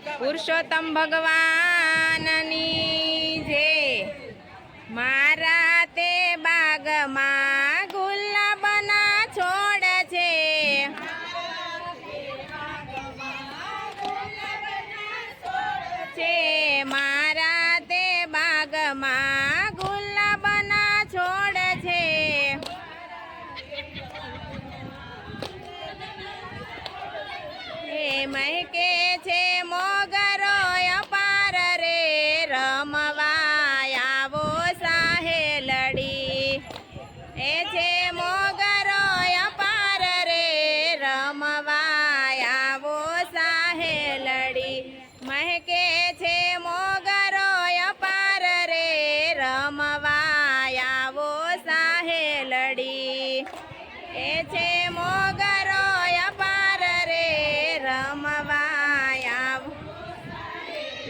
પુરુષોત્તમ ભગવાનની જય। મારા તે બાગમાં ગુલાબના છોડ છે, મારા તે બાગમાં ગુલાબના છોડ છે। મહેકે છે મોગરો અપાર રે, રમવા આવો સાહેલડી। એ છે મોગરો અપાર રે, રમવા આવો સાહેલડી। મહેકે છે મોગરો અપાર રે, રમવા આવો સાહેલડી। એ છે મોગરો અપાર રે, રમવા આવો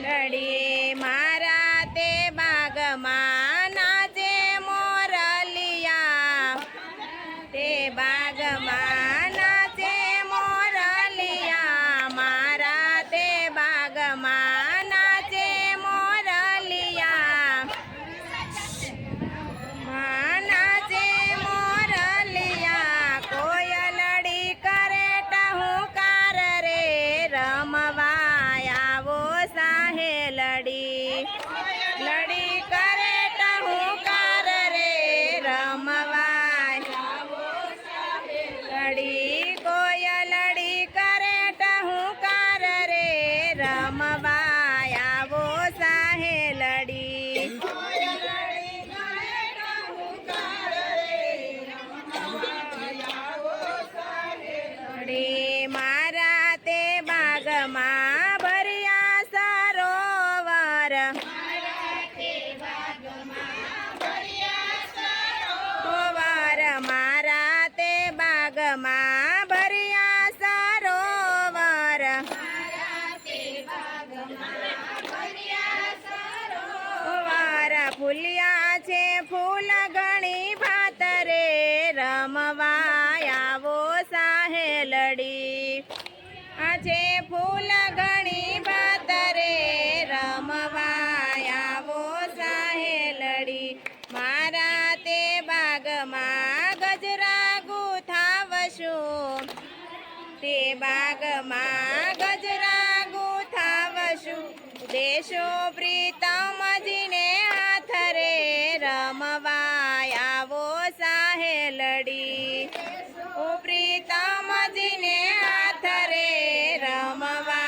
લડી। મારા તે બાગમાં નાચે મોરલિયા, તે બાગમાં નાચે મોરલિયા। મારા તે બાગમાં નાચે મોરલિયા, નાચે મોરલિયા। કોયલડી કરે ટહુકાર રે, રમવા આવો સાહેલડી। લડી કરે ટહુકાર રે, રમવા લડી। કોયલડી કરે ટહુકાર રે, રમવા આવો સાહેલડી। મારા તે બાગમાં ભર્યા સરોવર, મારા તે બાગમાં ભર્યા સરોવર। ફૂલ્યા છે ફૂલ ઘણી ભાત રે, રમવા આવો સાહેલડી। આ છે ફૂલ ઘણી ભાત રે, રમવા આવો સાહેલડી। મારા તે બાગમાં ગજરા ગુથાવશું, તે બાગમાં ગજરા ગુથાવશું। દેશો પ્રીતમજીને હાથ રે, રમવા આવો સાહેલડી। ઓ પ્રીતમજીને હાથ રે, રમવા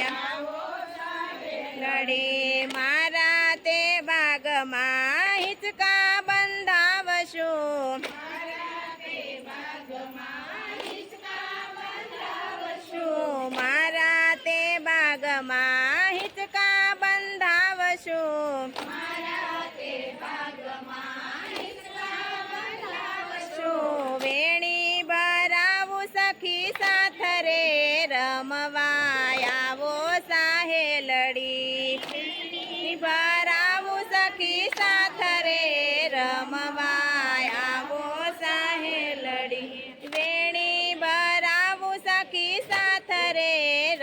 આવો સાહેલડી। મારા તે બાગમાં હિંચકા બંધાવશું, મારા તે બાગમાં હિંચકા બંધાવશું। વેણી ભરાવું સખી સાથ રે, રમવા આવો સાહેલડી। ભરાવું સખી સાથ રે, રમવા આવો સાહેલડી। વેણી ભરાવું સખી સાથ રે,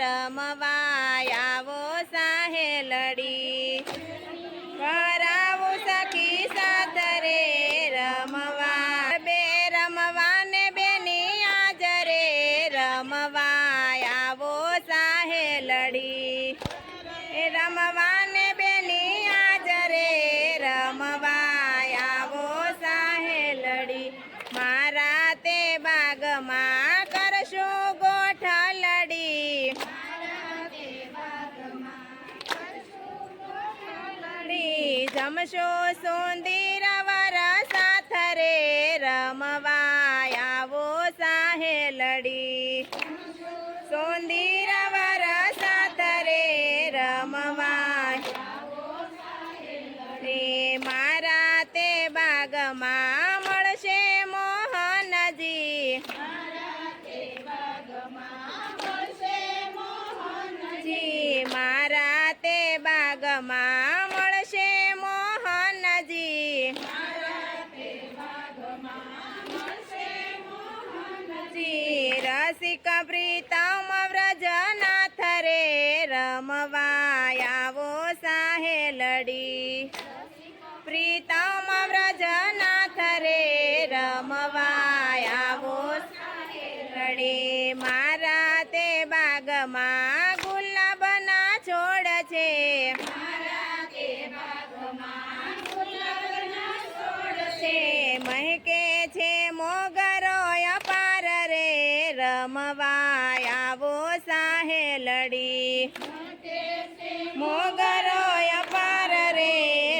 રમવા આવો સાહેલડી। ભરાવું સખી સાથ રે, રમવા બે રમવાને બેની આજરે, રમવા આવો સાહેલડી। રમવાને બેની આજરે, રમવા આવો સાહેલડી। મારા તે બાગમાં કરશું ગોઠલડી, જમશો સુંદર વર સાથ રે, રમવા આવો સાહેલડી। સુંદર વર સાથ રે, રમવા મારા તે બાગમાં મળશે મોહનજી, મારા તે બાગમાં મળશે મોહનજી। રસિક પ્રીતમ વ્રજનાથ રે, રમવા આવો સાહેલડી પ્રીતમ વ્રજનાથ રે રમવા આવો સાહેલડી મારા તે બાગમાં ગુલાબના છોડ છે મહેકે છે મોગરો અપાર રે રમવા આવો સાહેલડી મોગરો અપાર રે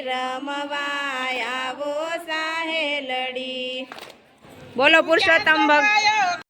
રમવા આવો સાહેલડી બોલો પુરુષોત્તમ ભગવાન